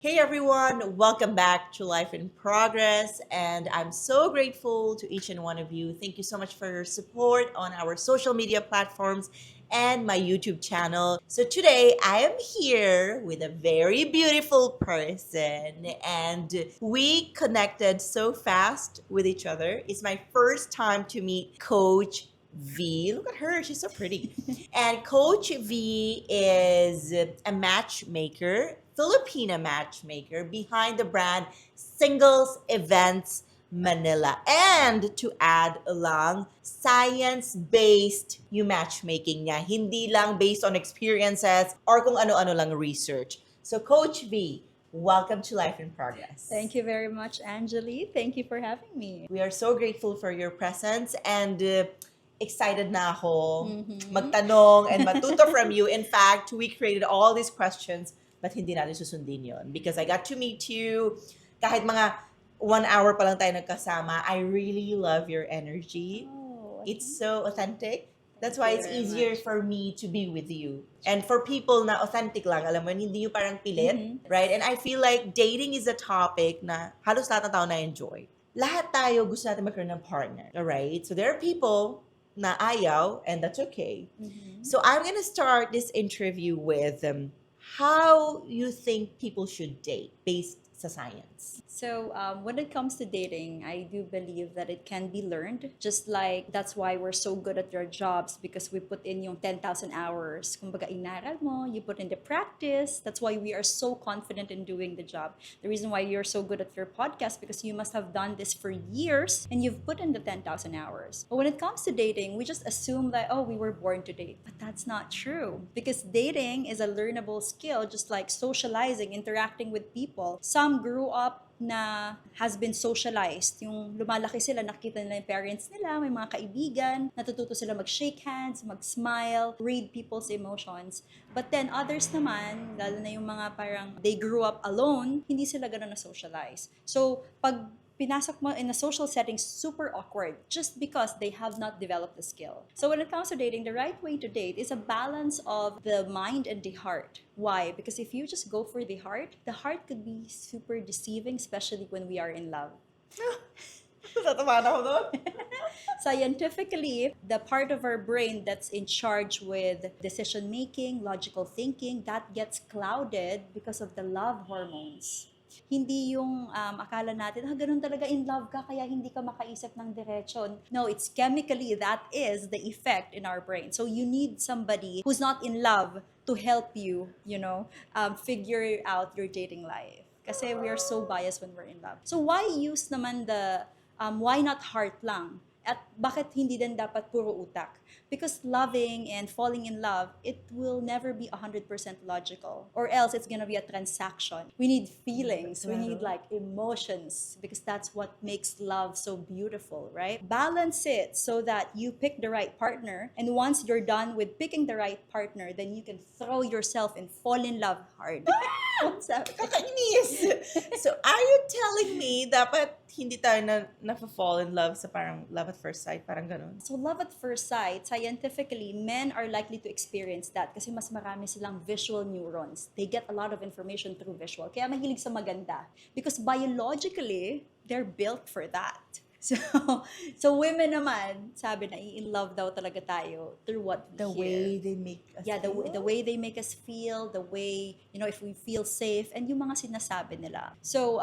Hey everyone, welcome back to Life in Progress. And I'm so grateful to each and one of you. Thank you so much for your support on our social media platforms and my YouTube channel. So today I am here with a very beautiful person, and we connected so fast with each other. It's my first time to meet Coach V. Look at her, she's so pretty. And Coach V is a matchmaker, Filipina matchmaker behind the brand Singles Events Manila. And to add along, science-based yung matchmaking niya. Hindi lang based on experiences or kung ano-ano lang research. So Coach V, welcome to Life in Progress. Thank you very much, Angeli. Thank you for having me. We are so grateful for your presence and excited na ako magtanong and matuto from you. In fact, we created all these questions but hindi natin susundin yon because I got to meet you. Kahit mga 1 hour pa lang tayo nagkasama, I really love your energy. Oh, It's so authentic. That's why it's Thank you very easier much. for me to be with you. And for people na authentic lang, alam mo, hindi yung parang pilit, right? And I feel like dating is a topic na halos lahat ng tao na-enjoy. Lahat tayo gusto natin magkaroon ng partner, alright? So there are people na ayaw, and that's okay. So I'm gonna start this interview with how you think people should date based sa science. So, when it comes to dating, I do believe that it can be learned. Just like that's why we're so good at your jobs because we put in yung 10,000 hours. Kumbaga, inaral mo, you put in the practice. That's why we are so confident in doing the job. The reason why you're so good at your podcast because you must have done this for years and you've put in the 10,000 hours. But when it comes to dating, we just assume that, oh, we were born to date. But that's not true because dating is a learnable skill, just like socializing, interacting with people. Some grew up na has been socialized. Yung lumalaki sila, nakita nila yung parents nila, may mga kaibigan, natututo sila mag-shake hands, mag-smile, read people's emotions. But then others naman, lalo na yung mga parang they grew up alone, hindi sila ganun na-socialize. So, pag pinasok mo in a social setting, super awkward just because they have not developed the skill. So when it comes to dating, the right way to date is a balance of the mind and the heart. Why? Because if you just go for the heart could be super deceiving, especially when we are in love. Tatamaan ako doon. Scientifically, the part of our brain that's in charge with decision making, logical thinking, that gets clouded because of the love hormones. Hindi yung akala natin, ganun talaga in love ka kaya hindi ka makaisip ng diretsyon. No, it's chemically that is the effect in our brain. So you need somebody who's not in love to help you, figure out your dating life. Kasi we are so biased when we're in love. So why use naman why not heart lang? At bakit hindi din dapat puro utak? Because loving and falling in love, it will never be 100% logical. Or else it's gonna be a transaction. We need feelings. We need like emotions because that's what makes love so beautiful, right? Balance it so that you pick the right partner. And once you're done with picking the right partner, then you can throw yourself and fall in love hard. Kakainis! So, are you telling me dapat hindi tayo na-fall in love sa parang love at first sight? Parang ganun? So love at first sight, scientifically, men are likely to experience that kasi mas marami silang visual neurons. They get a lot of information through visual. Kaya mahilig sa maganda. Because biologically, they're built for that. So women naman, sabi na in love daw talaga tayo through what we The hear. way they make us The way they make us feel, the way, if we feel safe, and yung mga sinasabi nila. So,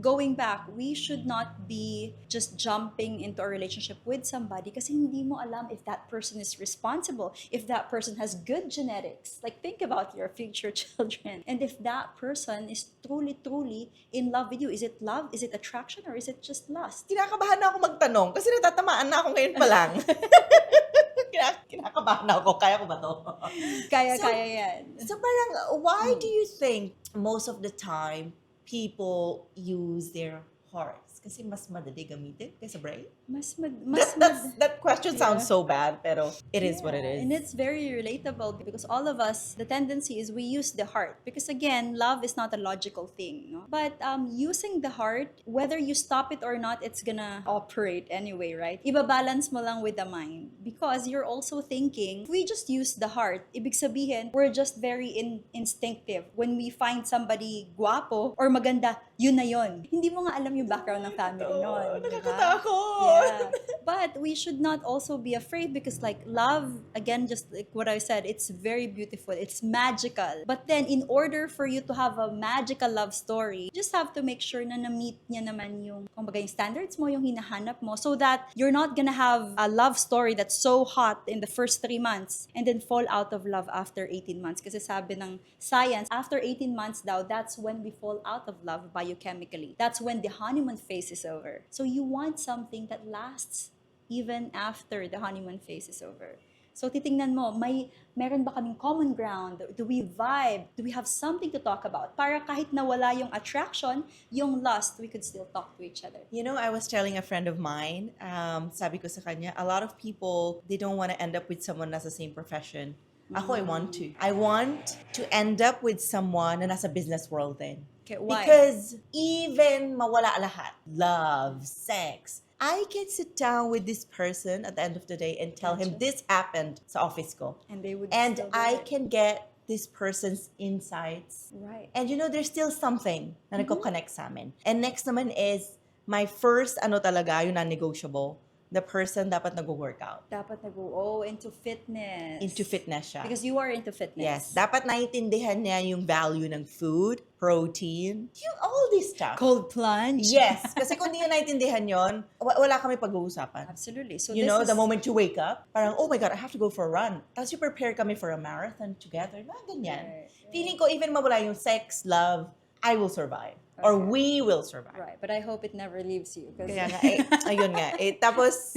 going back, we should not be just jumping into a relationship with somebody kasi hindi mo alam if that person is responsible, if that person has good genetics. Like, think about your future children. And if that person is truly, truly in love with you, is it love, is it attraction, or is it just lust? Kinakabahan na ako magtanong kasi natatamaan na ako ngayon pa lang. Kinakabahan na ako. Kaya ko ba to? Kaya So- yan. So parang, why do you think most of the time people use their hearts? Kasi mas madali gamitin kaysa brain? That question Yeah. sounds so bad, pero it is what it Yeah, is. and it's very relatable because all of us, the tendency is we use the heart because again, love is not a logical thing. No? But using the heart, whether you stop it or not, it's gonna operate anyway, right? Ibabalance mo lang with the mind because you're also thinking, if we just use the heart, ibig sabihin, we're just very instinctive. When we find somebody guapo or maganda, yun na yun. Hindi mo nga alam yung background ng family nun, di ba? Nakakatakot! Yeah. But we should not also be afraid because like love, again, just like what I said, it's very beautiful. It's magical. But then in order for you to have a magical love story, you just have to make sure na na-meet niya naman yung, kumbaga, yung standards mo, yung hinahanap mo, so that you're not gonna have a love story that's so hot in the first 3 months and then fall out of love after 18 months. Kasi sabi ng science, after 18 months daw, that's when we fall out of love biochemically. That's when the honeymoon phase is over. So you want something that lasts even after the honeymoon phase is over. So titingnan mo, meron ba kaming common ground? Do we vibe? Do we have something to talk about? Para kahit nawala yung attraction, yung lust, we could still talk to each other. You know, I was telling a friend of mine, sabi ko sa kanya, a lot of people, they don't want to end up with someone nasa same profession. Ako, I want to. I want to end up with someone na nasa business world din. Okay, why? Because even mawala lahat, love, sex, I can sit down with this person at the end of the day and tell him Gotcha. this happened sa office ko. And they would And still do I it. can get this person's insights. Right. And you know, there's still something na nagko-connect sa amin. And next naman is, my first talaga, yung non-negotiable, the person dapat nag-workout. Dapat nag-go into fitness. Into fitness siya. Because you are into fitness. Yes. Dapat naiintindihan niya yung value ng food, protein, yung all this stuff. Cold plunge. Yes. Kasi kung di niya naiintindihan yon, wala kami pag-uusapan. Absolutely. So You this know, is, the moment you wake up, parang, oh my God, I have to go for a run. Tapos you prepare kami for a marathon together. Mga ganyan. Right. Feeling ko, even mawala yung sex, love, I will survive. Or Okay. we will survive. Right, but I hope it never leaves you. Kaya nga, ayun nga. Tapos,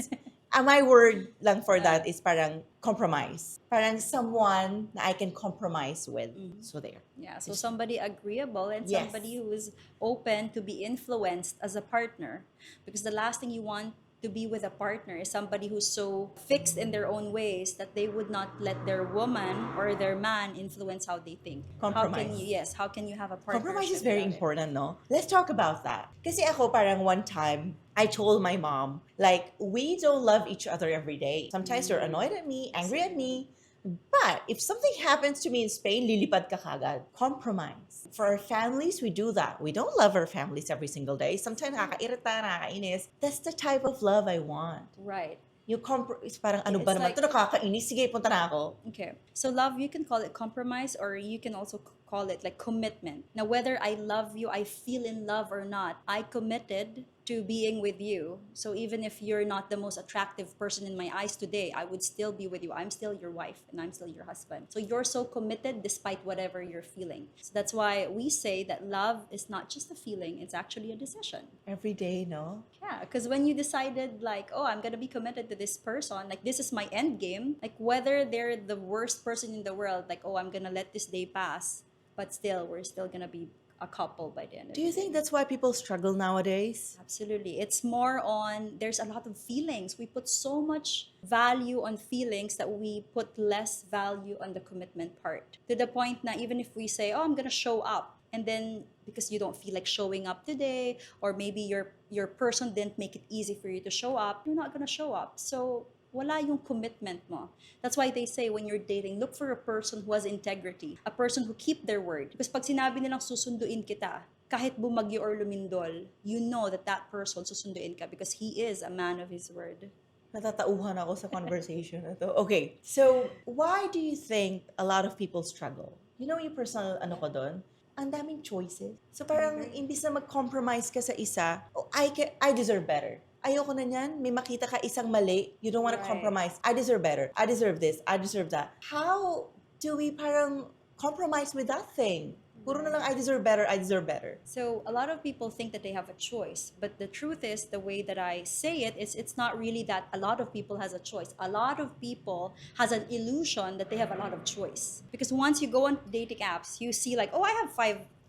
my word lang for that is parang compromise. Parang someone na I can compromise with. So there. Yeah, so somebody agreeable and Yes. somebody who is open to be influenced as a partner. Because the last thing you want to be with a partner is somebody who's so fixed in their own ways that they would not let their woman or their man influence how they think. Compromise. How can you have a partnership? Compromise is very without it? important, no? Let's talk about that. Kasi ako parang one time, I told my mom, like, we don't love each other every day. Sometimes you're annoyed at me, angry at me. But if something happens to me in Spain, lilipad ka kagad. Compromise. For our families, we do that. We don't love our families every single day. Sometimes nakakairita, nakakainis. That's the type of love I want. Right. Yung parang ano ba It's naman like- ito, nakakainis. Sige, punta na ako. Okay. So love, you can call it compromise or you can also call it like commitment. Now, whether I love you, I feel in love or not, I committed to being with you. So even if you're not the most attractive person in my eyes today, I would still be with you. I'm still your wife and I'm still your husband. So you're so committed despite whatever you're feeling. So that's why we say that love is not just a feeling, it's actually a decision. Every day, no? Yeah, because when you decided like, oh, I'm gonna be committed to this person, like this is my end game, like whether they're the worst person in the world, like, oh, I'm gonna let this day pass, but still, we're still gonna be a couple by the end of Do you the day. think that's why people struggle nowadays? Absolutely. It's more on, there's a lot of feelings. We put so much value on feelings that we put less value on the commitment part. To the point na even if we say, oh, I'm gonna show up, and then because you don't feel like showing up today, or maybe your person didn't make it easy for you to show up, you're not gonna show up. So wala yung commitment mo. That's why they say when you're dating, look for a person who has integrity, a person who keep their word. Because pag sinabi nilang susunduin kita, kahit bumagyo or lumindol, you know that that person susunduin ka because he is a man of his word. Natatauhan ako sa conversation na to. Okay, so why do you think a lot of people struggle? You know yung personal ko doon? Ang daming choices. So parang imbis na mag-compromise ka sa isa, oh, I deserve better. Ayoko na niyan. May makita ka isang mali. You don't want to Right. compromise. I deserve better. I deserve this. I deserve that. How do we parang compromise with that thing? Puro na lang, I deserve better. I deserve better. So a lot of people think that they have a choice, but the truth is, the way that I say it is, it's not really that a lot of people has a choice. A lot of people has an illusion that they have a lot of choice. Because once you go on dating apps, you see like, oh, I have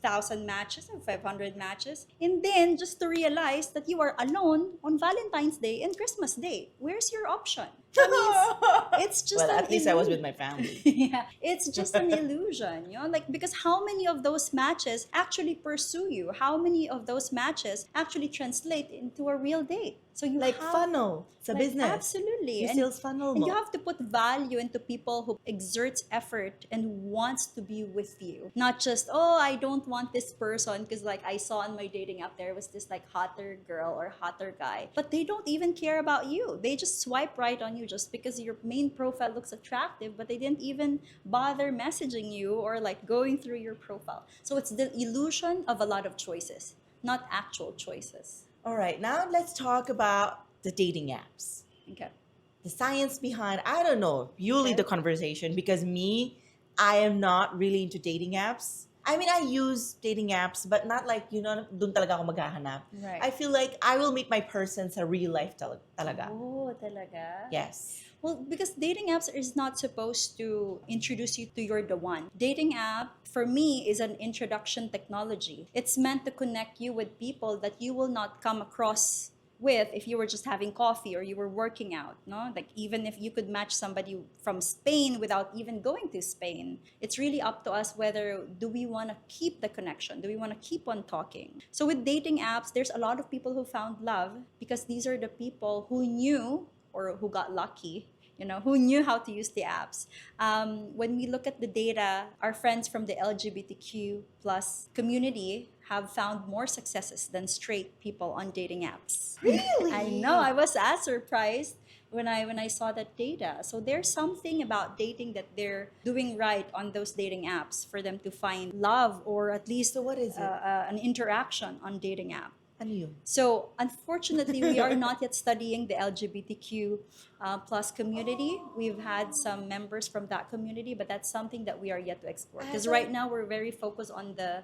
1,000 matches or 500 matches, and then just to realize that you are alone on Valentine's Day and Christmas Day. Where's your option? That means it's just Well, an at least I was with illusion. my family. Yeah, it's just an illusion, like because how many of those matches actually pursue you? How many of those matches actually translate into a real date? So you Like have funnel sa like business. absolutely, Yung sales funnel and you mo. have to put value into people who exerts effort and wants to be with you, not just I don't want this person because like I saw on my dating app there was this like hotter girl or hotter guy, but they don't even care about you. They just swipe right on you just because your main profile looks attractive, but they didn't even bother messaging you or like going through your profile. So it's the illusion of a lot of choices, not actual choices. All right, now let's talk about the dating apps. Okay. The science behind, I don't know, you lead the Okay. conversation because me, I am not really into dating apps. I mean, I use dating apps, but not like, dun talaga ako maghahanap. Right. I feel like I will meet my person sa real life talaga. Oh, talaga? Yes. Well, because dating apps is not supposed to introduce you to you're the one. Dating app, for me, is an introduction technology. It's meant to connect you with people that you will not come across with if you were just having coffee or you were working out, no? Like even if you could match somebody from Spain without even going to Spain, it's really up to us whether do we want to keep the connection? Do we want to keep on talking? So with dating apps, there's a lot of people who found love because these are the people who knew or who got lucky, who knew how to use the apps. When we look at the data, our friends from the LGBTQ plus community have found more successes than straight people on dating apps. Really? I know. I was as surprised when I saw that data. So there's something about dating that they're doing right on those dating apps for them to find love or at least So what is it? an interaction on dating app. Ano yun? So unfortunately, we are not yet studying the LGBTQ plus community. We've had some members from that community, but that's something that we are yet to explore. Because right now we're very focused on the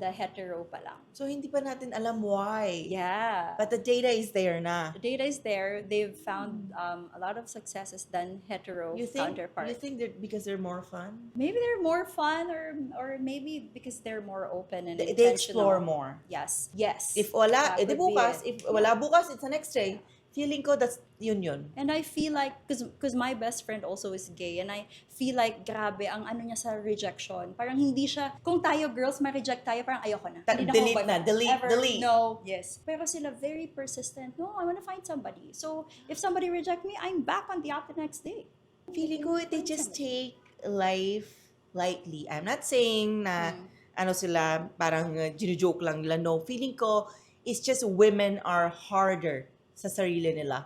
hetero pa lang. So hindi pa natin alam why. Yeah. But the data is there na. The data is there. They've found a lot of successes than hetero counterparts. You think that because they're more fun? Maybe they're more fun, or maybe because they're more open and They intentional. explore more. Yes. Yes. If wala, That edi could be bukas. it. If wala bukas, it's the next day. Feeling ko that's yun. And I feel like, because my best friend also is gay, and I feel like, grabe, ang ano niya sa rejection. Parang hindi siya, kung tayo girls, ma-reject tayo, parang ayoko na. Hindi Delete ako na, ever. delete. No, yes. Pero sila very persistent. No, I want to find somebody. So, if somebody reject me, I'm back on the app the next day. Feeling ko they just take life lightly. I'm not saying na ano sila, parang gino-joke lang nila. No, feeling ko it's just women are harder sa sarili nila.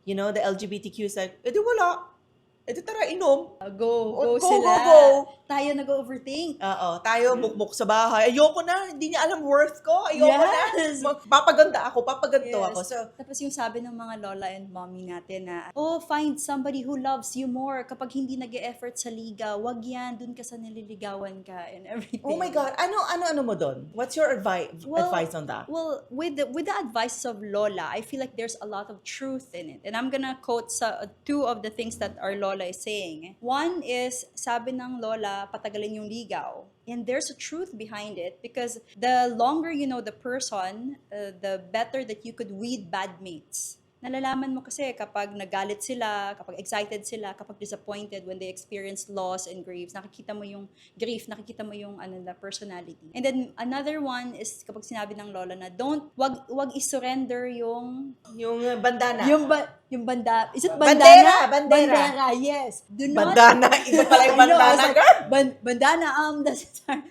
You know, the LGBTQ is like, edi wala. Edi tara, inom. Go Go, sila. go. Tayo nag-overthink. Oo, tayo mukmuk sa bahay. Ayoko na, hindi niya alam worth ko. Ayoko Yes. na. Papaganda ako, papaganto ako. So, Tapos yung sabi ng mga lola and mommy natin na, find somebody who loves you more. Kapag hindi nag-e-effort sa liga, wag yan, dun ka sa nililigawan ka and everything. oh my God, ano mo doon? What's your advice on that? Well, with the advice of Lola, I feel like there's a lot of truth in it. And I'm gonna quote two of the things that our Lola is saying. One is, sabi ng Lola, patagalin yung ligaw. And there's a truth behind it because the longer you know the person, the better that you could weed bad mates. Nalalaman mo kasi kapag nagalit sila, kapag excited sila, kapag disappointed when they experience loss and griefs, nakikita mo yung grief, nakikita mo yung na personality. And then another one is kapag sinabi ng lola na wag i-surrender yung bandana. yung banda. Is it Bandera, bandana? bandera. Bandera, yes. Do not Bandana, iba pala yung bandana, girl. Bandana,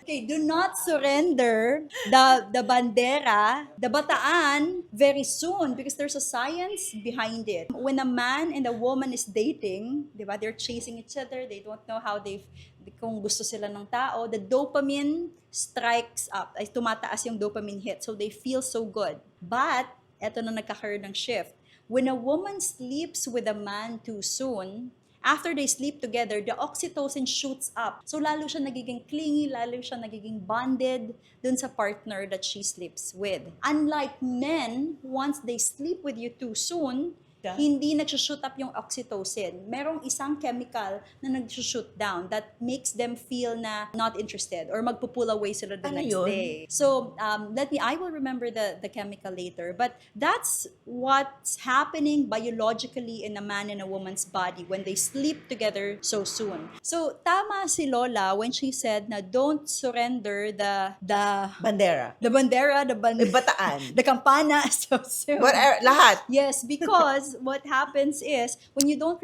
okay, do not surrender the bandera, the bataan very soon because there's a science behind it. When a man and a woman is dating, di ba, they're chasing each other, they don't know how kung gusto sila ng tao, the dopamine strikes up, ay tumataas yung dopamine hit, so they feel so good. But, eto na nagkakaroon ng shift. When a woman sleeps with a man too soon, after they sleep together, the oxytocin shoots up. So lalo siya nagiging clingy, lalo siya nagiging bonded dun sa partner that she sleeps with. Unlike men, once they sleep with you too soon, hindi nag-shoot up yung oxytocin. Merong isang chemical na nag-shoot down that makes them feel na not interested or magpo-pull away sila the Ano next yun? day. So, I will remember the chemical later. But that's what's happening biologically in a man and a woman's body when they sleep together so soon. So, tama si Lola when she said na don't surrender Bandera. Bataan. the campana so soon. Whatever, lahat. Yes, because what happens is when you don't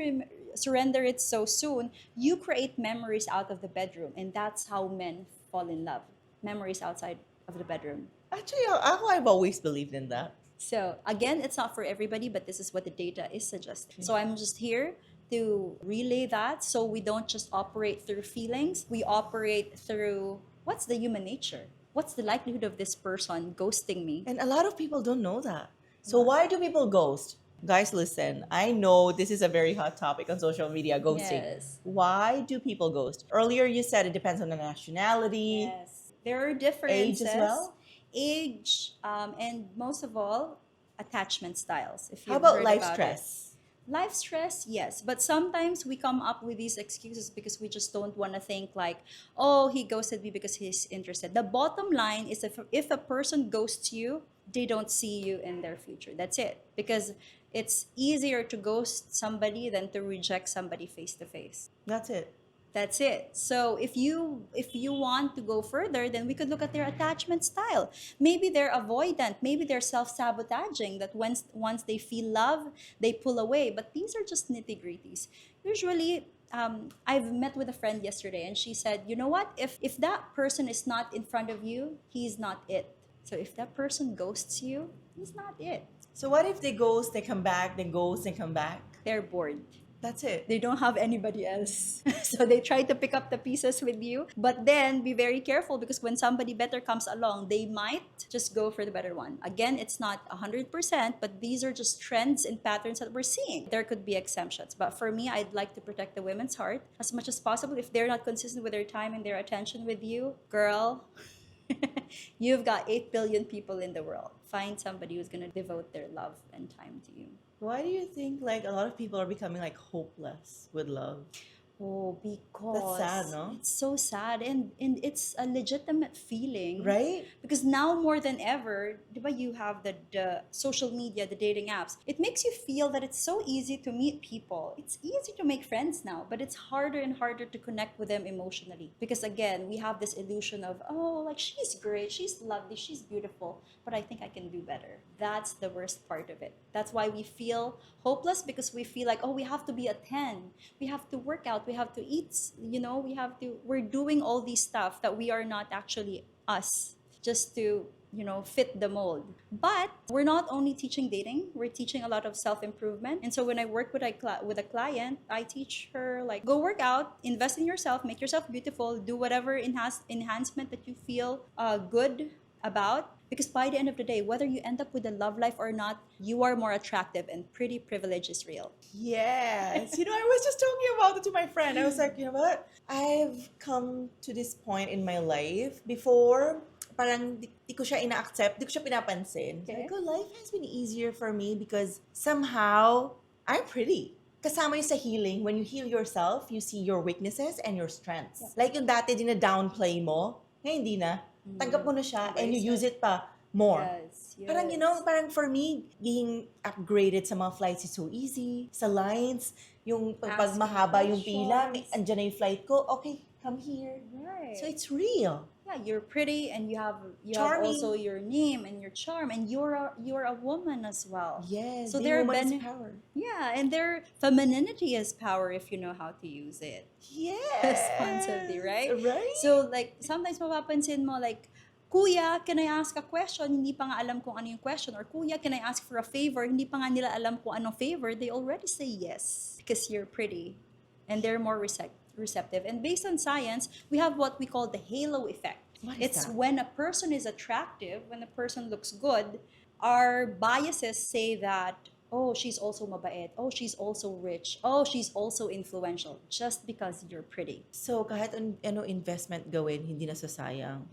surrender it so soon, you create memories out of the bedroom, and that's how men fall in love. Memories outside of the bedroom. Actually, I've always believed in that. So again, it's not for everybody, but this is what the data is suggesting. So I'm just here to relay that so we don't just operate through feelings, we operate through what's the human nature? What's the likelihood of this person ghosting me? And a lot of people don't know that. So why do people ghost? Guys, listen, I know this is a very hot topic on social media, ghosting. Yes. Why do people ghost? Earlier you said it depends on the nationality. Yes. There are differences. Age as well? Age, and most of all, attachment styles. If How you've about heard life about stress? Life stress, yes. But sometimes we come up with these excuses because we just don't want to think like, oh, he ghosted me because he's interested. The bottom line is if a person ghosts you, they don't see you in their future. That's it. Because it's easier to ghost somebody than to reject somebody face to face. That's it. That's it. So if you want to go further, then we could look at their attachment style. Maybe they're avoidant. Maybe they're self-sabotaging. That once they feel love, they pull away. But these are just nitty-gritties. Usually, I've met with a friend yesterday, and she said, "You know what? If that person is not in front of you, he's not it. So if that person ghosts you, he's not it. So what if they ghost, they come back, they ghost, and come back? They're bored." That's it. They don't have anybody else. So they try to pick up the pieces with you. But then be very careful because when somebody better comes along, they might just go for the better one. Again, it's not 100%, but these are just trends and patterns that we're seeing. There could be exemptions. But for me, I'd like to protect the women's heart as much as possible. If they're not consistent with their time and their attention with you, girl, you've got 8 billion people in the world. Find somebody who's going to devote their love and time to you. Why do you think like a lot of people are becoming like hopeless with love? Oh, because That's sad, no? it's so sad and it's a legitimate feeling. Right? Because now more than ever, diba, you have the social media, the dating apps. It makes you feel that it's so easy to meet people. It's easy to make friends now, but it's harder and harder to connect with them emotionally. Because again, we have this illusion of, oh, like she's great, she's lovely, she's beautiful, but I think I can do better. That's the worst part of it. That's why we feel hopeless because we feel like, oh, we have to be a 10. We have to work out, we have to eat, we're doing all these stuff that we are not actually us just to, fit the mold. But we're not only teaching dating, we're teaching a lot of self-improvement. And so when I work with a client, I teach her like, go work out, invest in yourself, make yourself beautiful, do whatever enhancement that you feel good about. Because by the end of the day, whether you end up with a love life or not, you are more attractive and pretty privilege is real. Yes. I was just talking about it to my friend. I was like, you know what? I've come to this point in my life before, parang di ko siya ina-accept, di ko siya pinapansin. Okay. Like, life has been easier for me because somehow I'm pretty. Kasama yung sa healing, when you heal yourself, you see your weaknesses and your strengths. Yeah. Like yung dati din na downplay mo, ngayon hindi na. Tanggap mo na siya and you use it pa more. Yes. Parang, parang for me, being upgraded sa mga flights is so easy. Sa lines, yung pag mahaba yung pila, andyan na yung flight ko, okay, come here. Right. So it's real. Yeah, you're pretty and you have Charming. also your name and your charm and you're a woman as well. Yes, So being there a woman are is power. Yeah, and their femininity is power if you know how to use it Yes. responsibly, right? Right? So like sometimes mapapansin mo like, Kuya, can I ask a question? Hindi pa nga alam kung ano yung question. Or Kuya, can I ask for a favor? Hindi pa nga nila alam kung anong favor. They already say yes because you're pretty. And they're more receptive. And based on science, we have what we call the halo effect. What is It's that? when a person is attractive, when a person looks good, our biases say that, oh, she's also mabait, oh, she's also rich, oh, she's also influential, just because you're pretty. So kahit ano investment gawin, hindi nasasayang.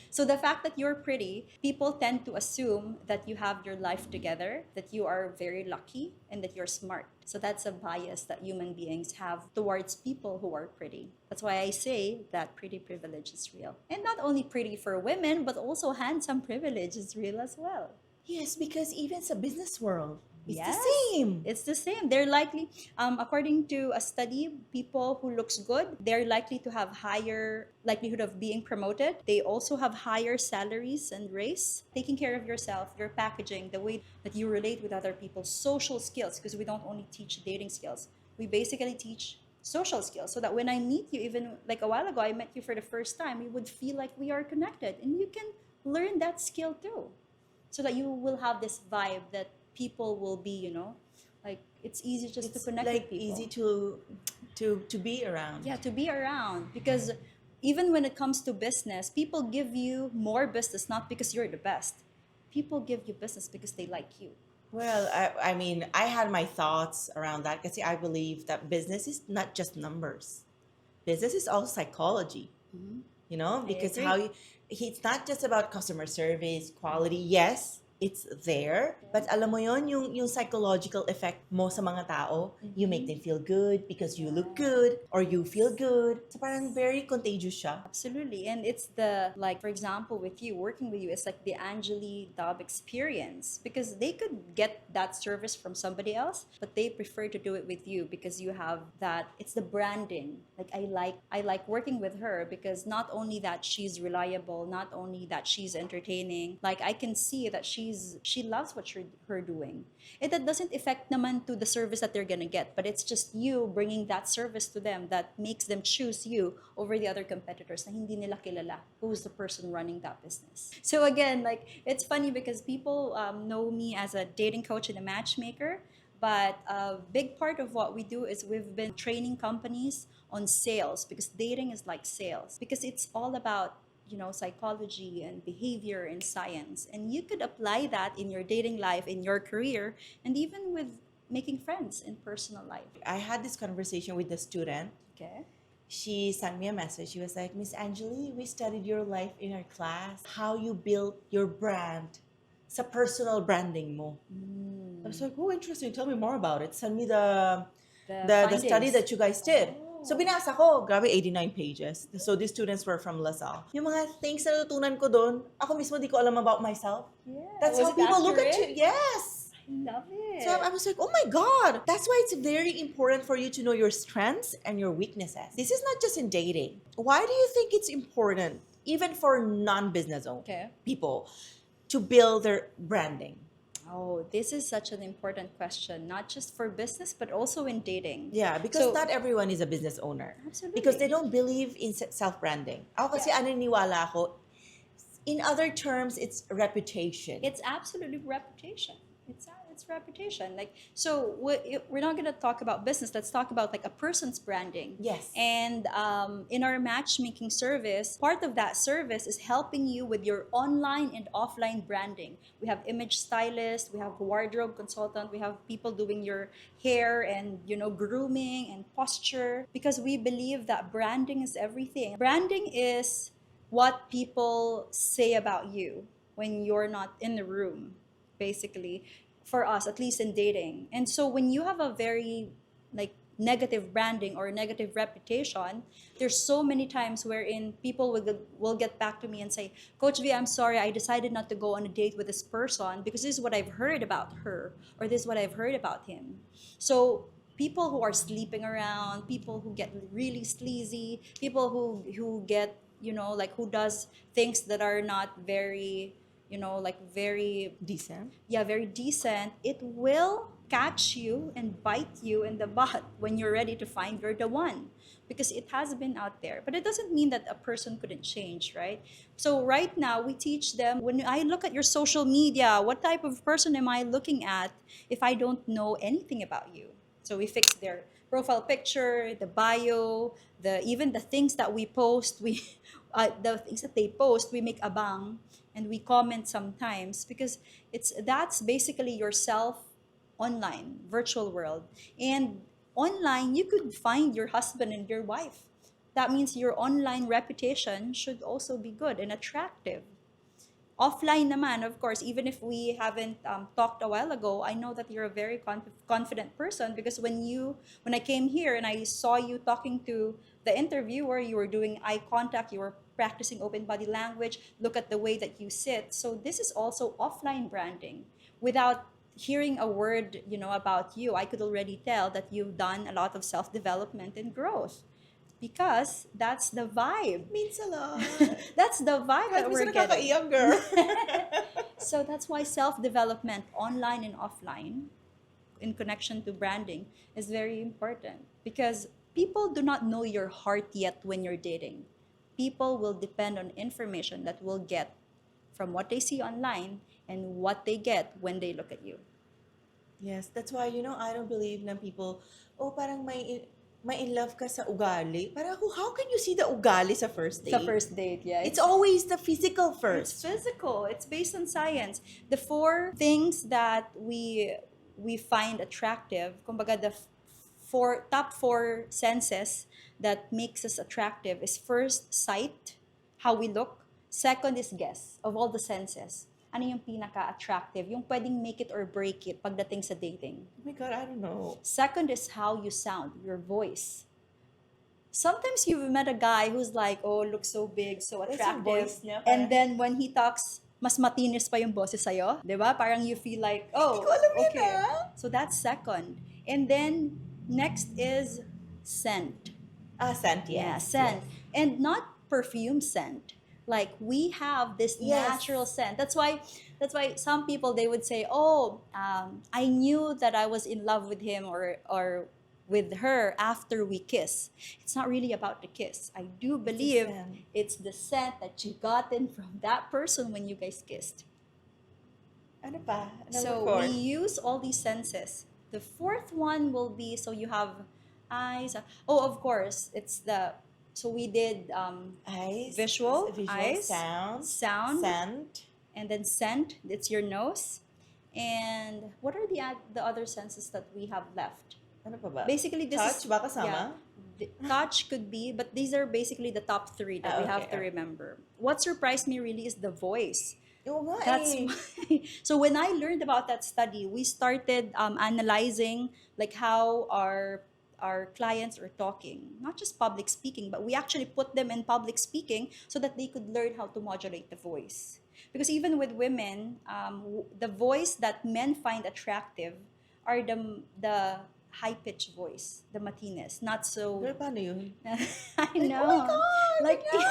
So the fact that you're pretty, people tend to assume that you have your life together, that you are very lucky, and that you're smart. So that's a bias that human beings have towards people who are pretty. That's why I say that pretty privilege is real. And not only pretty for women, but also handsome privilege is real as well. Yes, because even sa business world, it's the Yes, same. it's the same. They're likely, according to a study, people who looks good, they're likely to have higher likelihood of being promoted. They also have higher salaries and raise. Taking care of yourself, your packaging, the way that you relate with other people, social skills, because we don't only teach dating skills. We basically teach social skills so that when I meet you, even like a while ago, I met you for the first time, we would feel like we are connected and you can learn that skill too, so that you will have this vibe that people will be, like it's easy just to It's connect like with people. easy to be around. Yeah, to be around, because even when it comes to business, people give you more business not because you're the best. People give you business because they like you. Well, I mean, I had my thoughts around that because I believe that business is not just numbers. Business is also psychology, Mhm. I because agree. it's not just about customer service, quality. Yes, it's there. But alam mo yon, yung psychological effect mo sa mga tao, you make them feel good because you look good or you feel good. So parang very contagious siya. Absolutely. And it's the, like, for example, with you, working with you, it's like the Angeli Dub experience, because they could get that service from somebody else, but they prefer to do it with you because you have that, it's the branding. Like, I like working with her because not only that she's reliable, not only that she's entertaining, like I can see that she loves what her doing. And that doesn't affect naman to the service that they're gonna get, but it's just you bringing that service to them that makes them choose you over the other competitors na hindi nila kilala who's the person running that business. So again, like it's funny because people know me as a dating coach and a matchmaker, but a big part of what we do is we've been training companies on sales, because dating is like sales, because it's all about psychology and behavior and science, and you could apply that in your dating life, in your career, and even with making friends in personal life. I had this conversation with the student. Okay. She sent me a message. She was like, Miss Angeli, we studied your life in our class, how you built your brand sa personal branding mo. I was like, oh, interesting. Tell me more about it. Send me the study Findings. that you guys did. Oh. So binasa ko, grabe 89 pages. So these students were from LaSalle. Yung mga things na natutunan ko doon, ako mismo di ko alam about myself. Yeah. That's Was how it people look at accurate? you. Yes. I love it. So I was like, oh my God. That's why it's very important for you to know your strengths and your weaknesses. This is not just in dating. Why do you think it's important, even for non-business owned Okay. people, to build their branding? Oh, this is such an important question, not just for business, but also in dating. Yeah, because So- not everyone is a business owner. Absolutely. Because they don't believe in self-branding. Ako kasi Yeah. aniniwala ako, in other terms, it's reputation. It's absolutely reputation. It's reputation. Like, so we're not gonna talk about business. Let's talk about like a person's branding. Yes. And in our matchmaking service, part of that service is helping you with your online and offline branding. We have image stylists, we have wardrobe consultant, we have people doing your hair and grooming and posture, because we believe that branding is everything. Branding is what people say about you when you're not in the room, basically, for us, at least in dating. And so when you have a very like negative branding or negative reputation, there's so many times wherein people will get back to me and say, Coach V, I'm sorry, I decided not to go on a date with this person because this is what I've heard about her, or this is what I've heard about him. So people who are sleeping around, people who get really sleazy, people who get like who does things that are not very like very Decent. very decent, it will catch you and bite you in the butt when you're ready to find you're the one, because it has been out there. But it doesn't mean that a person couldn't change, right? So right now we teach them, when I look at your social media, what type of person am I looking at if I don't know anything about you? So we fix their profile picture, the bio, even the things that we post, the things that they post, we make abang and we comment sometimes, because that's basically yourself online, virtual world. And online, you could find your husband and your wife. That means your online reputation should also be good and attractive. Offline naman, of course, even if we haven't talked a while ago, I know that you're a very confident person, because when I came here and I saw you talking to the interviewer, you were doing eye contact, you were practicing open body language, look at the way that you sit. So this is also offline branding. Without hearing a word, about you, I could already tell that you've done a lot of self-development and growth, because that's the vibe. Means a lot. That's the vibe Kahit that we're minsan getting. nakakaiyak, girl. So that's why self-development online and offline in connection to branding is very important, because people do not know your heart yet when you're dating. People will depend on information that will get from what they see online and what they get when they look at you. Yes, that's why, I don't believe na people, oh, parang may in love ka sa ugali. Parang, how can you see the ugali sa first date? Sa first date, yeah. It's always the physical It's first. physical. It's based on science. The four things that we find attractive, kumbaga the top four senses that makes us attractive is first sight, how we look. Second is guess, of all the senses. Ano yung pinaka-attractive? Yung pwedeng make it or break it pagdating sa dating. Oh my God, I don't know. Second is how you sound, your voice. Sometimes you've met a guy who's like, oh, looks so big, so Tapos yung attractive. voice niya, And parang- then when he talks, mas matinis pa yung boses sa'yo. Di ba? Parang you feel like, oh, Hindi ko alam yun, okay. ah. So that's second. And then next is scent. Scent, Yeah, yes. scent. Yes. And not perfume scent. Like we have this Yes. natural scent. That's why some people, they would say, "Oh, I knew that I was in love with him or with her after we kiss." It's not really about the kiss. I do believe scent. it's the scent that you gotten from that person when you guys kissed. Ano pa? Number So four. we use all these senses. The fourth one will be, so you have eyes. Oh, of course, so we did Eyes. visual, eyes, sound. sound, Scent. and then scent. It's your nose. And what are the other senses that we have left? Ano pa ba? Basically, this Touch is ba kasama? touch could be, but these are basically the top three that we have to Okay. remember. What surprised me really is the voice. Oo nga That's eh. why. So when I learned about that study, we started analyzing like how our clients are talking, not just public speaking, but we actually put them in public speaking so that they could learn how to modulate the voice. Because even with women, the voice that men find attractive are the high pitched voice, the matines, not so. Pero paano yun? I know. Oh my God! Like no!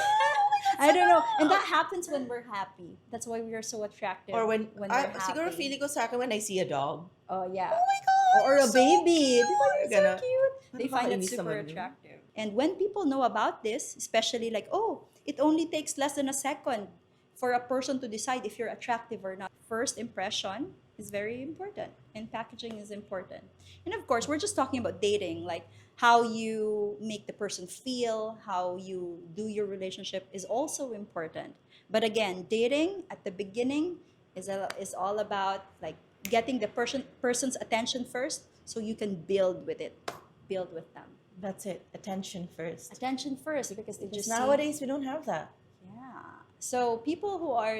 I don't know. And that happens when we're happy. That's why we are so attractive. Or when we're happy. siguro feeling ko sa akin when I see a dog. Oh yeah. Oh my God! Or a so baby. cute! Di ba, it's so Ganun. cute. They Parang find it nakakainis super naman yun. attractive. And when people know about this, especially like, oh, it only takes less than a second for a person to decide if you're attractive or not. First impression is very important, and packaging is important. And of course, we're just talking about dating, like how you make the person feel, how you do your relationship is also important. But again, dating at the beginning is all about like getting the person's attention first, so you can build with them. That's it. Attention first. Attention first, because they Because just see. nowadays we don't have that. Yeah. So people who are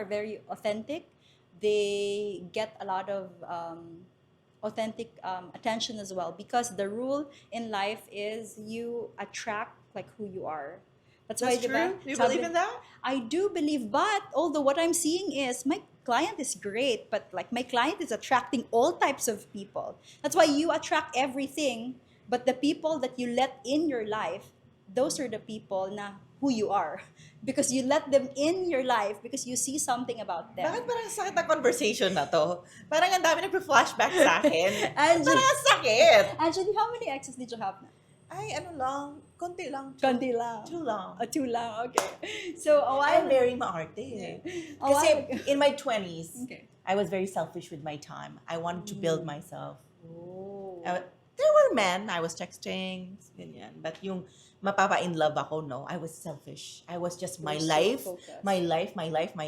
very authentic, they get a lot of authentic attention as well, because the rule in life is you attract like who you are. That's why, true? diba, Do you sabi- believe in that? I do believe, but although what I'm seeing is my client is great, but like my client is attracting all types of people. That's why you attract everything, but the people that you let in your life, those are the people na who you are. Because you let them in your life because you see something about them. Bakit parang sakit ang conversation na to? Parang ang dami nagpa-flashback sa akin. Angie, Parang ang sakit. Angeli, how many exes did you have na? Ay, ano lang. Konti lang. Konti lang. Too long. Too lang, okay. So, a while I'm very maarte. Yeah. Eh. A while Kasi ago. in my 20s, Okay. I was very selfish with my time. I wanted to build myself. Oh. There were men, I was texting, ganyan. But yung mapapa-in love ako, no. I was selfish. I was just my You're so life, focused. my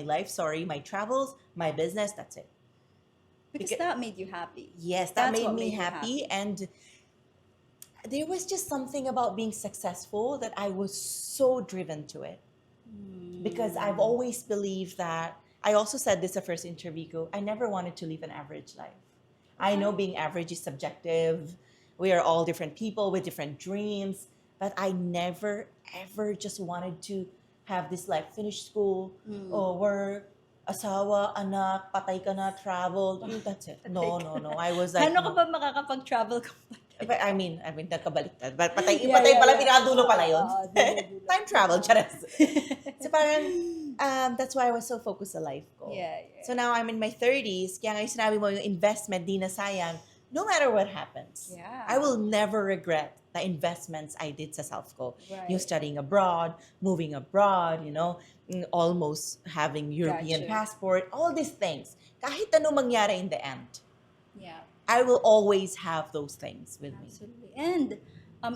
life, sorry, my travels, my business, that's it. Because that made you happy. Yes, that That's made what me made you happy. happy. And there was just something about being successful that I was so driven to it. Because I've always believed that, I also said this the first interview ko, I never wanted to live an average life. I know being average is subjective. We are all different people with different dreams, but I never ever just wanted to have this life, finish school, or work, asawa, anak, patay ka na, travel, that's it. No, no, no. I was like, Paano ka no. ba makakapag-travel kung But I mean, nagkabaliktad. But patay, Yeah, patay yeah, pala, yeah. pinakadulo pala yun. Dulo. Time travel, charas. So parang, that's why I was so focused sa life ko. Yeah, So yeah. now I'm in my 30s, kaya ngayon sinabi mo yung investment, di na sayang. No matter what happens, Yeah. I will never regret the investments I did sa self ko. Right. Yung studying abroad, moving abroad, almost having European Gotcha. passport, all these things. Kahit ano mangyari in the end, Yeah. I will always have those things with me. Absolutely. And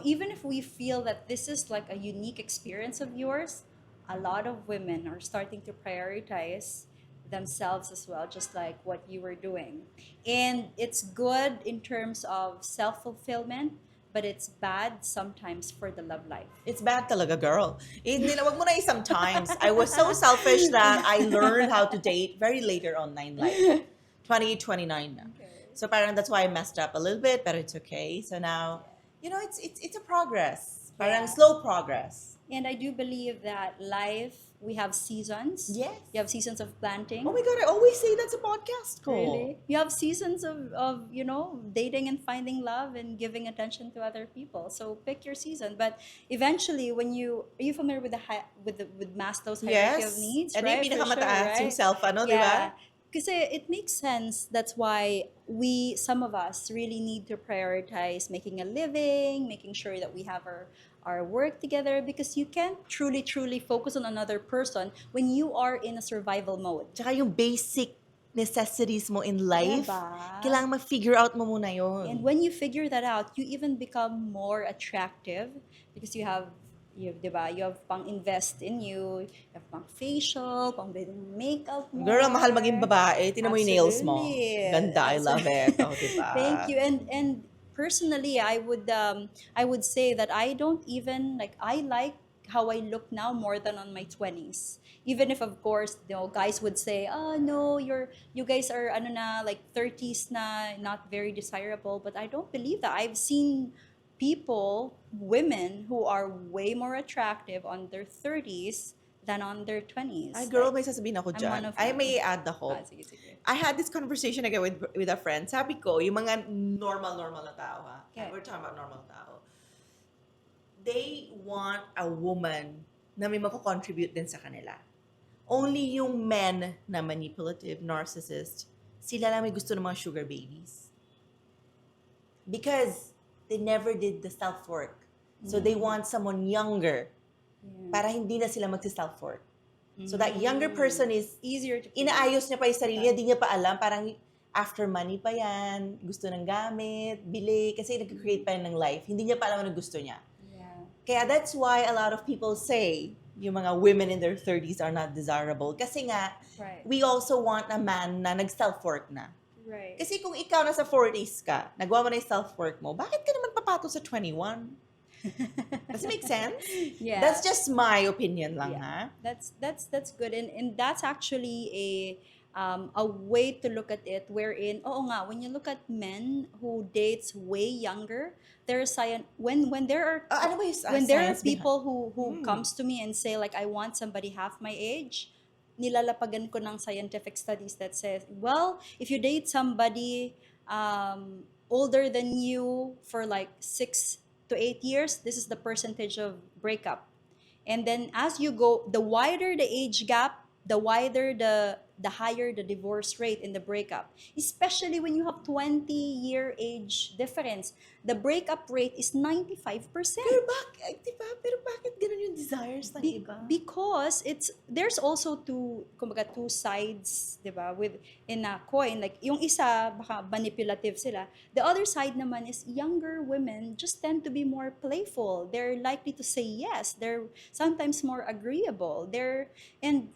even if we feel that this is like a unique experience of yours, a lot of women are starting to prioritize themselves as well, just like what you were doing. And it's good in terms of self fulfillment, but it's bad sometimes for the love life. It's bad talaga, girl. Hindi na, wag mo na sometimes. I was so selfish that I learned how to date very later on in life. 29 na. Okay. So parang that's why I messed up a little bit, but it's okay. So now, it's a progress. Parang Yeah. slow progress. And I do believe that life, we have seasons. Yes. You have seasons of planting. Oh my God, I always say that's a podcast ko. Really? You have seasons of dating and finding love and giving attention to other people. So pick your season. But eventually, are you familiar with with Maslow's hierarchy of Yes. needs? Ano Right? yung For sure, pinakamataas, yung right? self, di Yeah. ba? Kasi it makes sense. That's why some of us really need to prioritize making a living, making sure that we have our work together, because you can't truly focus on another person when you are in a survival mode. Tsaka yung basic necessities mo in life, Diba? kailangan ma-figure out mo muna yun. And when you figure that out, you even become more attractive because diba, you have pang invest in you, you have pang facial, pang makeup mo. Girl, ang mahal maging babae. Tingnan mo yung nails mo. Absolutely. Ganda, I love it. Oh, diba? Thank you. And personally, I would say that I don't even I like how I look now more than on my 20s. Even if of course, guys would say, "Oh no, you guys are ano na like 30s na, not very desirable." But I don't believe that. I've seen women who are way more attractive on their 30s than on their 20s. Ay, girl, may sasabihin ako I'm dyan. one of Ay, them. may add ako. Sige, sige. I had this conversation again with a friend. Sabi ko, yung mga normal na tao, ha? Okay. We're talking about normal tao. They want a woman na may mako-contribute din sa kanila. Only yung men na manipulative, narcissist, sila lang may gusto ng mga sugar babies. Because they never did the self-work. So they want someone younger para hindi na sila magsi-self-work. So that younger person is Easier to inaayos niya pa yung sarili niya, di niya pa alam, parang after money pa yan, gusto ng gamit, bili, kasi nag-create pa yan ng life. Hindi niya pa alam ano gusto niya. Yeah. Kaya that's why a lot of people say yung mga women in their 30s are not desirable. Kasi nga, Right. we also want a man na nag-self-work na. Right. Kasi kung ikaw nasa 40s ka, nagawa mo na yung self-work mo, bakit ka naman papato sa 21? Does it make sense? Yeah. That's just my opinion lang, Yeah. ha? That's good, and that's actually a way to look at it, wherein when you look at men who dates way younger, there's when there are Ano ba yung when there are science behind- people who comes to me and say like, I want somebody half my age, nilalapagan ko ng scientific studies that says, well, if you date somebody older than you for like 6 to 8 years, this is the percentage of breakup. And then as you go, the wider the age gap, the wider the higher the divorce rate in the breakup. Especially when you have 20-year age difference. The breakup rate is 95%. Pero bakit, di ba? Pero bakit ganun yung desires ng iba? Because there's also two sides, 'di ba? In a coin, like yung isa baka manipulative sila. The other side naman is younger women just tend to be more playful. They're likely to say yes. They're sometimes more agreeable. And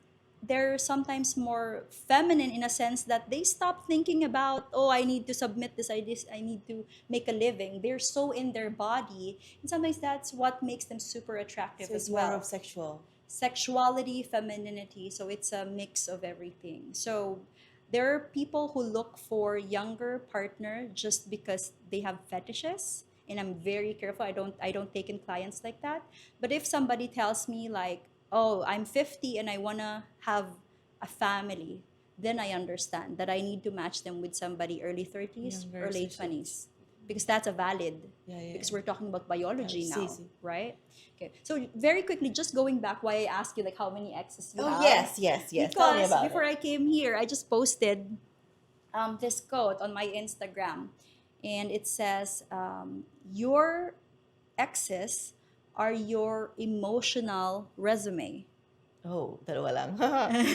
they're sometimes more feminine in a sense that they stop thinking about, oh, I need to submit this, I need to make a living. They're so in their body, and sometimes that's what makes them super attractive So it's as more of well. sexual. Sexuality, femininity, so it's a mix of everything. So there are people who look for younger partner just because they have fetishes, and I'm very careful. I don't take in clients like that. But if somebody tells me like, oh, I'm 50 and I want to have a family, then I understand that I need to match them with somebody early 30s Younger, or so late she, 20s, because that's a valid, yeah, yeah, because yeah. we're talking about Yeah, biology see, now, see. right? Okay. So very quickly, just going back, why I asked you like how many exes you Oh, have, yes, yes, yes. Tell me because about before it. I came here, I just posted this quote on my Instagram, and it says, "Your exes are your emotional resume." Oh, dalawa lang.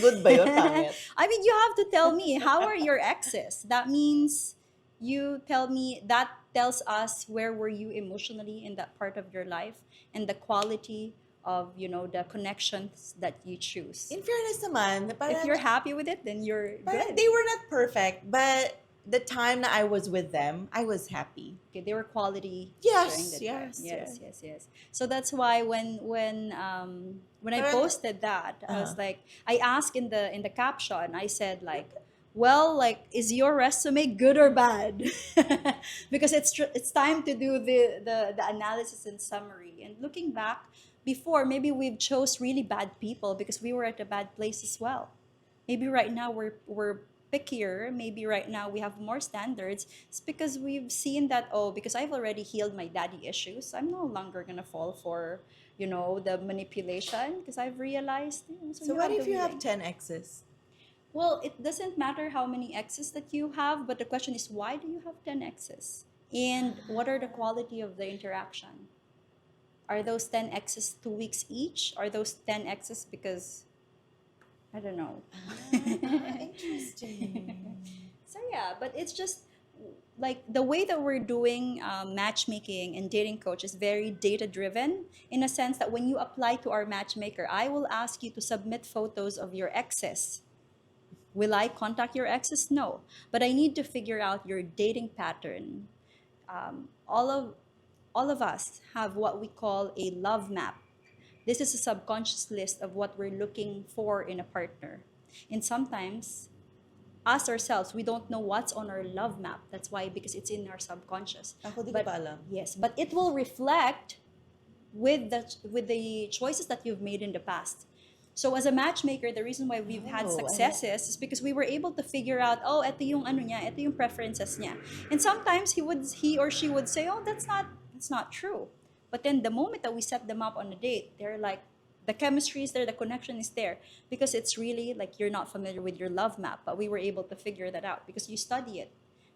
Good ba yun? Pangit. I mean, you have to tell me how are your exes. That means you tell me, that tells us where were you emotionally in that part of your life, and the quality of, the connections that you choose. In fairness naman, If parang, you're happy with it, then you're parang good. they were not perfect, but the time that I was with them, I was happy. Okay, they were quality during Yes, the time. yes, yes. Yes, yes, yes. So that's why when I Parang, posted that, I uh was like, I asked in the caption, I said like, well, like, is your resume good or bad? Because it's time to do the analysis and summary. And looking back, before maybe we've chose really bad people because we were at a bad place as well. Maybe right now we're pickier. Maybe right now we have more standards. It's because we've seen that, oh, because I've already healed my daddy issues, I'm no longer gonna fall for, the manipulation, because I've realized, so so you what have the if you have willing. 10 exes? Well, it doesn't matter how many exes that you have, but the question is, why do you have 10 exes, and what are the quality of the interaction? Are those 10 exes 2 weeks each? Are those 10 exes because, I don't know. Interesting. So yeah, but it's just like the way that we're doing matchmaking and dating coach is very data driven, in a sense that when you apply to our matchmaker, I will ask you to submit photos of your exes. Will I contact your exes? No, but I need to figure out your dating pattern. All of us have what we call a love map. This is a subconscious list of what we're looking for in a partner. And sometimes, us ourselves, we don't know what's on our love map. That's why, because it's in our subconscious. Ako di ko pa But alam. yes, but it will reflect with the choices that you've made in the past. So as a matchmaker, the reason why we've had Oh, successes is because we were able to figure out, oh, ito yung ano niya, ito yung preferences niya. And sometimes he or she would say, oh, that's not true. But then the moment that we set them up on a date, they're like, the chemistry is there, the connection is there, because it's really like you're not familiar with your love map, but we were able to figure that out because you study it,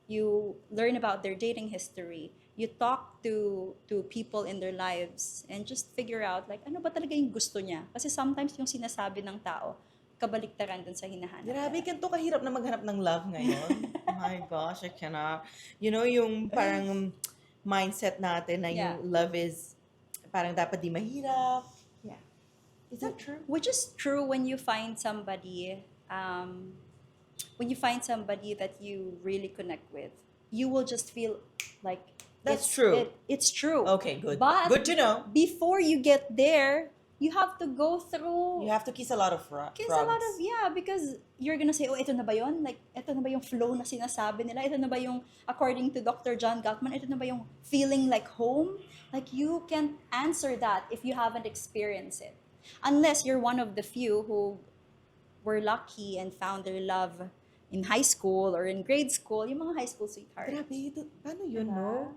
you learn about their dating history, you talk to people in their lives, and just figure out like ano ba talaga yung gusto niya, kasi sometimes yung sinasabi ng tao kabaliktaran dun sa hinahanap grabe, nila. ganito kahirap na maghanap ng love ngayon. My gosh, I cannot. Yung parang mindset natin na Yeah. yung love is parang dapat di mahirap. Yeah. Is that true? Which is true when you find somebody that you really connect with, you will just feel like That's true. it's true. Okay, good. But Good to know. before you get there, you have to go through You have to kiss a lot of kiss a lot of, frogs. yeah, because you're gonna say, oh, ito na ba yun? Like, ito na ba yung flow na sinasabi nila? Ito na ba yung, according to Dr. John Gottman, ito na ba yung feeling like home? Like, you can't answer that if you haven't experienced it. Unless you're one of the few who were lucky and found their love in high school or in grade school, yung mga high school sweethearts. Grabe, paano yun, Diba? no?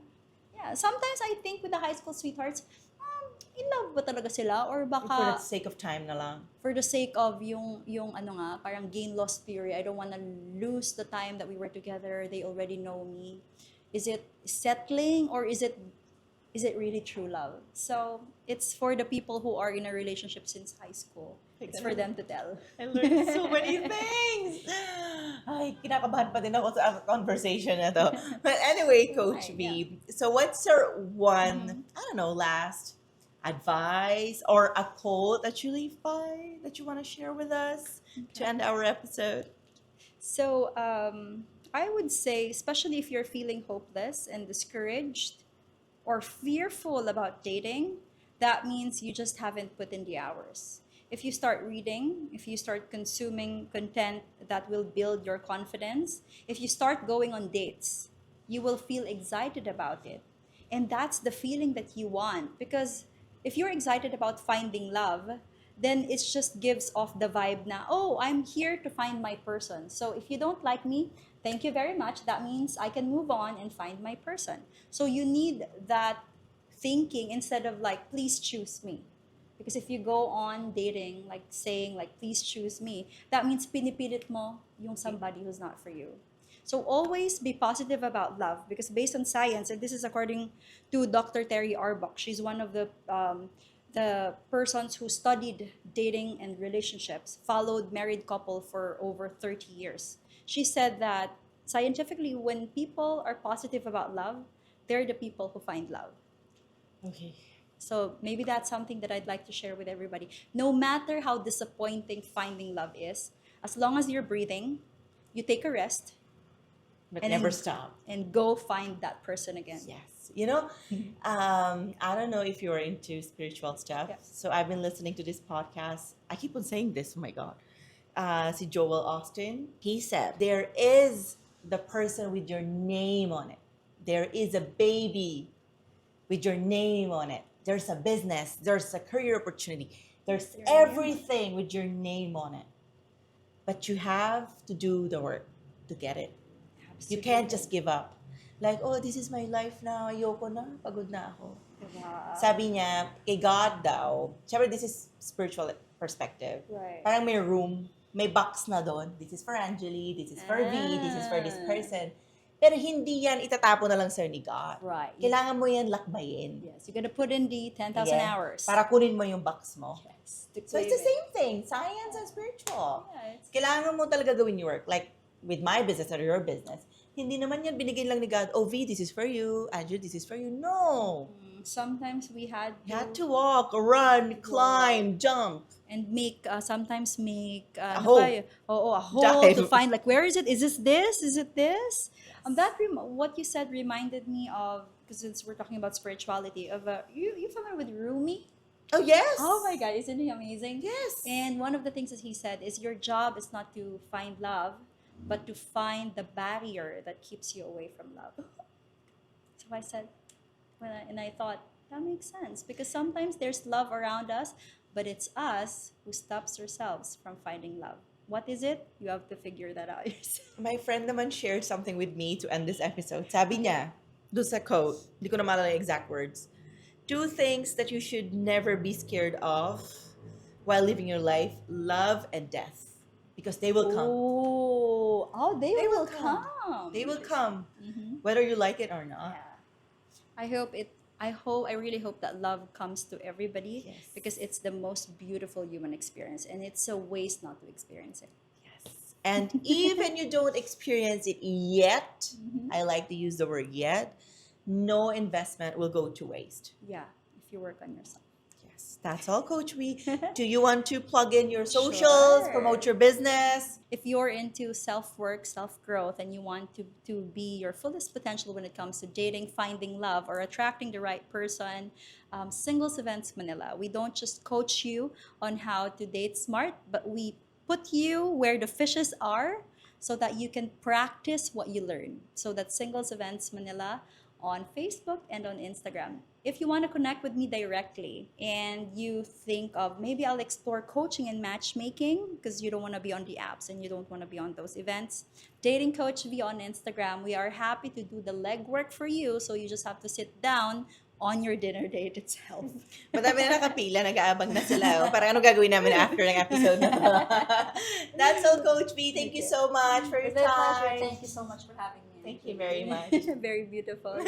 Yeah, sometimes I think with the high school sweethearts, in love ba talaga sila? Or For the baka sake of time na lang. for the sake of yung ano nga, parang gain loss theory, I don't want to lose the time that we were together, they already know me. Is it settling, or is it really true love? So it's for the people who are in a relationship since high school. It's for them to tell. I learned so many things. Ay, kinakabahan pa din ako sa conversation na to. But anyway, Coach Right, yeah. V, so what's your one, Mhm. I don't know, last advice or a quote that you live by that you want to share with us? to end our episode? So, I would say, especially if you're feeling hopeless and discouraged or fearful about dating, that means you just haven't put in the hours. If you start reading, if you start consuming content that will build your confidence, if you start going on dates, you will feel excited about it. And that's the feeling that you want. Because if you're excited about finding love, then it just gives off the vibe na, oh, I'm here to find my person. So if you don't like me, thank you very much. That means I can move on and find my person. So you need that thinking instead of like, please choose me. Because if you go on dating, like saying like, please choose me, that means pinipilit mo yung somebody who's not for you. So always be positive about love because based on science, and this is according to Dr. Terry Arbach, she's one of the persons who studied dating and relationships, followed married couple for over 30 years. She said that scientifically, when people are positive about love, they're the people who find love. Okay. So maybe that's something that I'd like to share with everybody. No matter how disappointing finding love is, as long as you're breathing, you take a rest But and never then stop. and go find that person again. Yes. I don't know if you're into spiritual stuff. Yeah. So I've been listening to this podcast. I keep on saying this, oh my God. Si Joel Austin, he said, there is the person with your name on it. There is a baby with your name on it. There's a business. There's a career opportunity. There's Your name. everything with your name on it. But you have to do the work to get it. You can't just give up. Like, oh, this is my life now. Ayoko na. Pagod na ako. Diba? Sabi niya, kay God daw, syempre this is spiritual perspective. Right. Parang may room, may box na doon. This is for Angeli, this is for V, this is for this person. Pero hindi yan itatapon na lang sir ni God. Right. Kailangan mo yan lakbayin. Yes, you're gonna put in the 10,000 Yeah. hours. Para kunin mo yung box mo. Yes, to So it's claim the it. same thing, science and spiritual. Yeah, it's- Kailangan mo talaga gawin your work. Like, with my business or your business, hindi naman yan binigay lang ni God, oh V, this is for you, Andrew, this is for you. No. Sometimes we had You had to walk, run, climb, jump. and sometimes make A ano hole. ba yun? a hole Dive. to find like where is it? Is this? Is it this? What you said reminded me of, because since we're talking about spirituality, of you familiar with Rumi? Oh, yes. Oh my God, isn't he amazing? Yes. And one of the things that he said is your job is not to find love, but to find the barrier that keeps you away from love. So I said, and I thought, that makes sense because sometimes there's love around us, but it's us who stops ourselves from finding love. What is it? You have to figure that out yourself. My friend naman shared something with me to end this episode. Sabi niya, doon sa quote, hindi ko na maalala yung exact words, 2 things that you should never be scared of while living your life, love and death. Because they will come. Oh, they will will come. come. They will come. Mhm. Whether you like it or not. Yeah. I really hope that love comes to everybody Yes. because it's the most beautiful human experience and it's a waste not to experience it. Yes. And even you don't experience it yet, Mhm. I like to use the word yet, no investment will go to waste. Yeah, if you work on yourself. Yes, that's all, Coach Vee. Do you want to plug in your socials, Sure. promote your business? If you're into self-work, self-growth, and you want to be your fullest potential when it comes to dating, finding love, or attracting the right person, Singles Events Manila. We don't just coach you on how to date smart, but we put you where the fishes are so that you can practice what you learn. So that's Singles Events Manila on Facebook and on Instagram. If you want to connect with me directly and you think of maybe I'll explore coaching and matchmaking because you don't want to be on the apps and you don't want to be on those events, Dating Coach Vee on Instagram, we are happy to do the legwork for you. So you just have to sit down on your dinner date itself. Madami na nakapila, nag-aabang na sila. Oh. Parang ano gagawin namin after ng episode na to? That's all, Coach Vee. Thank you so much for your It's my pleasure. time. Thank you so much for having me. Thank you very much. Very beautiful.